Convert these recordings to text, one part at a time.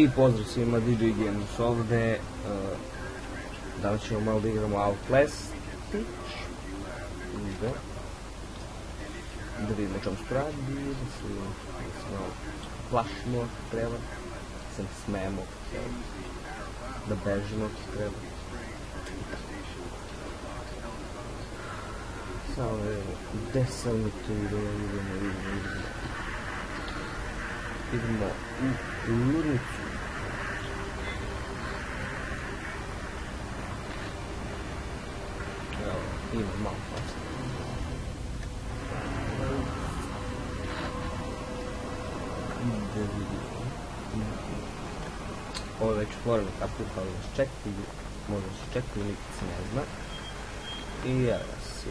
I pozdrav svima, DJ Games ovdje. Danas ćemo malo da igramo Outlast. Da vidimo čemu se radi, da se malo plašimo ako treba, da se smijemo ako treba, da bežimo ako treba. Samo da vidimo, gdje sam mi tu idemo. Idemo u ludnicu. Evo, ima malo pasta. Da vidimo. Ovo je već otvoreno kapu, kao da se čekaju, možda se čekaju, nikad se ne zna. I evo ga si,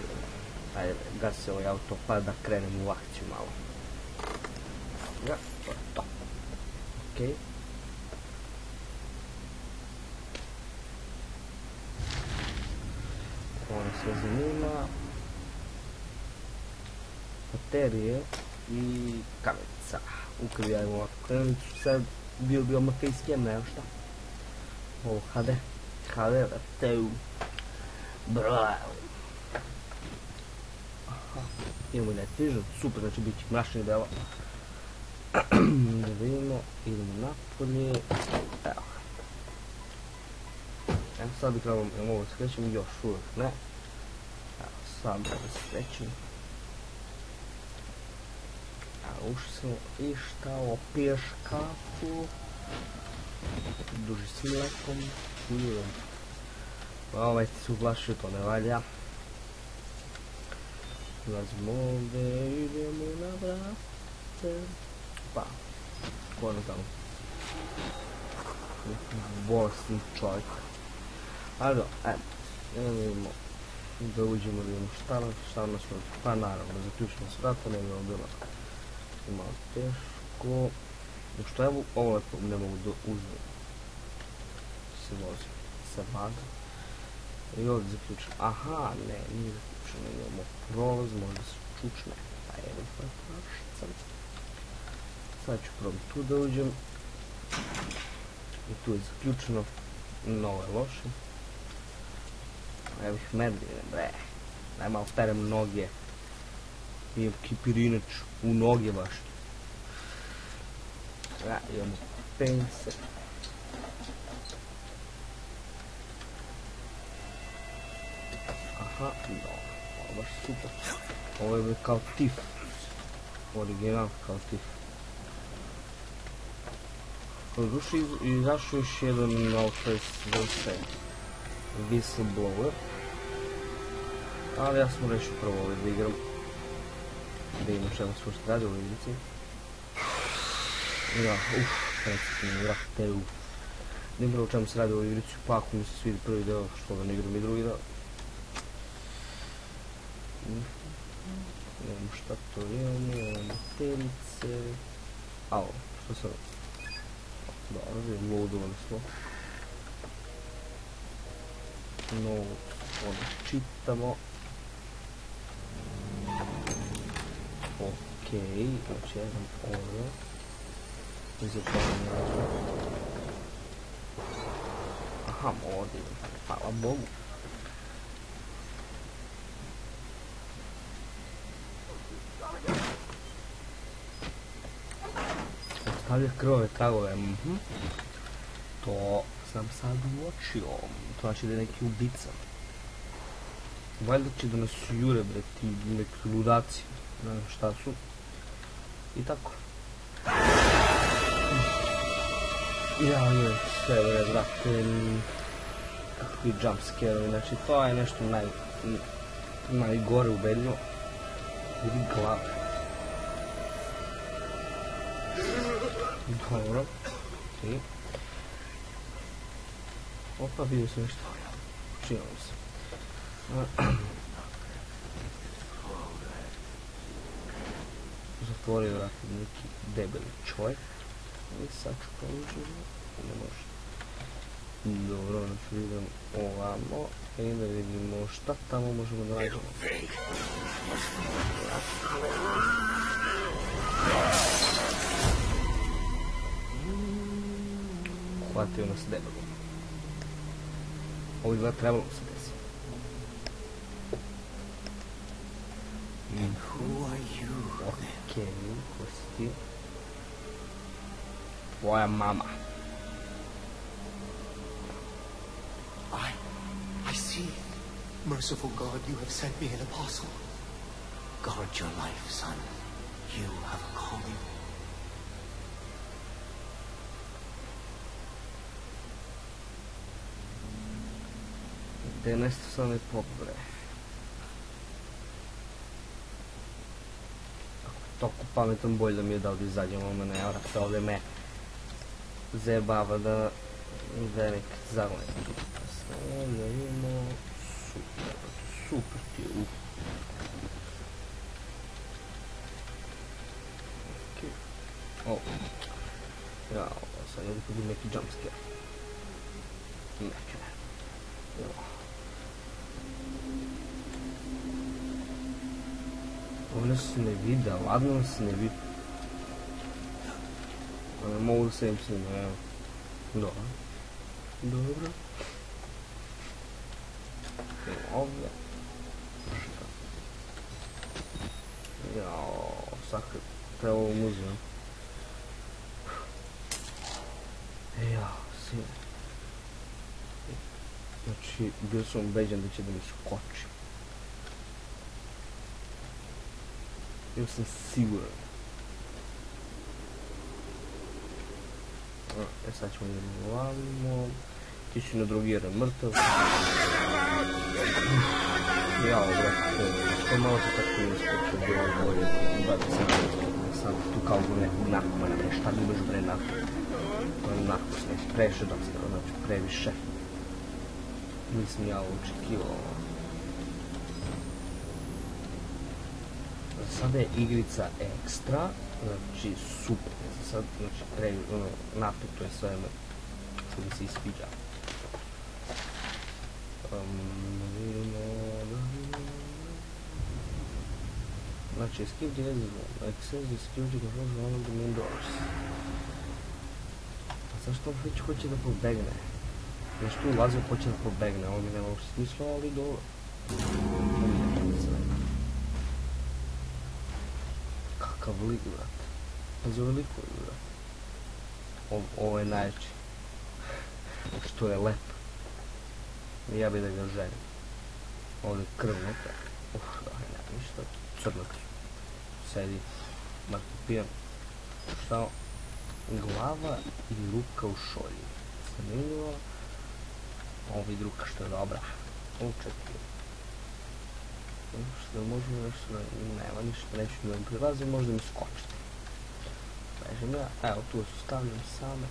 ajde, gasi ovaj auto pa da krenem u akciju malo. Ja, to je to. Okej. Ovo nas sve zanima. Baterije i kamenica. Ukrivajmo ovako krenicu, sad bio bi odmah face cam, evo šta. Ovo HD, vrteu. Bravo. Aha, imamo i night vision, super, znači bit će mračnih dela. Da vidimo, idemo napolje. Evo. Evo sad bi trebalo, ja mogu da skrećem, još uvijek ne. Evo sad da se skrećem. Evo ušli smo i šta ovo, piješ kafu. Duži s mlekom. Ovaj ti se uplašio, to ne valja. Ulazimo ovdje, idemo na vrate. Pa, ko ne znam. Bolesni čovjek. Ali do, vidimo da uđemo, da vidimo šta nas može. Pa naravno, zaključimo s vrata, ne bilo bilo malo teško. Što evo, ovo lepo ne mogu da uzmem. Se vozim sa vaga. I ovdje zaključimo. Aha, ne, nije zaključeno, imamo prolaz, možda se čučne. Pa evo pa prašcam. Sad ću probati tu da uđem. I tu je zaključeno. Novo je loše. Evo ih medline, bre. Daj malo perem noge. Imam kipirinač u noge baš. Ja, imamo pense. Aha, no. Ovo baš super. Ovo je kao tif. Original kao tif. Kroz duši izašao još jedan Outlast vrste Whistleblower. Ali ja sam rešio prvo ovaj da igram. Da imam čemu se ušte radi u igrici. Ja, recimo, vrate, ne igram o čemu se radi u igrici, pa ako mi se svidi prvi deo, što da ne igram i drugi deo. Imamo šta to imamo, materice. Ao, što sam... Dobro, vidim, loadovali smo. No, onda čitamo. Okej, znači jedan ovo. Izapravljamo razvoj. Aha, ovdje, hvala Bogu. Ostavlja krvove tragove, to sam sad uočio, to znači da je neki ubica. Valjda će da nas jure, bre, ti neki ludaci, ne znam šta su. I tako. Ja, sve bre, brate, kakvi jumpscare, znači to je nešto najgore ubedljivo. Vidi glavu. Dobro, okej. Opa, vidio sam nešto. Učinilo se. Zatvorio vratno neki debeli čovjek. I sad ću polužiti. Ne može. Dobro, znači idem ovamo. I da vidimo šta tamo možemo da radimo. Hvatio nas debelo. Ovo izgleda trebalo se desi. And who are you? Okej, ko si ti? Tvoja mama. I see. Merciful God, you have sent me an apostle. Guard your life, son. You have a calling. Te nešto sam mi pobre. Ako je toliko pametan, bolje da mi je dao da izađem ovo mene, evo te ovdje me zajebava da velik zagonik. Stavljamo, super ti je, okej. O, ja, sad ne vidim neki jumpscare. Neke ne. Ovdje se ne vidi, ladno se ne vidi. Ne mogu da se im snima, evo. Dobro. Dobro. Evo ovdje. Jao, sad treba ovo muziju. Jao, sine. Znači, bio sam ubeđen da će da mi skoči. Bio sam siguran. Sad ćemo idemo ovamo. Tići na drugi jer je mrtav. Jao, brate, što malo se tako ne skočio, bilo je bolje. Brate, sam tu kao u nekog narkomana, šta mi imaš bre narkos, previše dosta, znači previše. Nisam ja očekivao. Sada je igrica ekstra, znači super, sad, znači napeto je sve što mi se isviđa. Znači, skip the access the security controls one of the main doors. A zašto on već hoće da pobegne? Nešto ulazio hoće da pobegne, ovo mi nema uopšte smisla, ali dobro. Kakav lik, brate. Pazi ovaj likovi, brate. Ovo je najjači. Što je lep. Ja bi da ga želim. Ovdje je krv neka. Nema ništa. Crnac. Sedi. Marko pijan. Šta? Glava i ruka u šolji. Zanimljivo. Ovo i ruka što je dobra. Čekaj. Što možemo nešto, nema ništa, neću da vam prilazim, možda mi skočiti. Ležem ja, evo tu su stavljam same.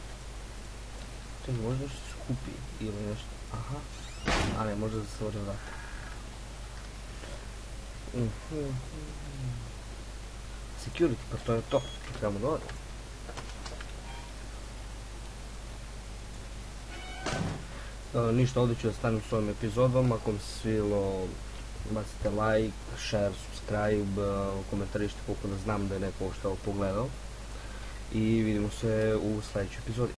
Čekaj, možda nešto skupi ili nešto, aha. A ne, možda da se ođe vrata. Security, pa to je to, trebamo dole. Ništa, ovdje ću da stanem s ovim epizodom, ako vam se svilo, bacite like, share, subscribe, komentarište koliko da znam da je neko ovo što ovo pogledao i vidimo se u sljedećoj epizodi.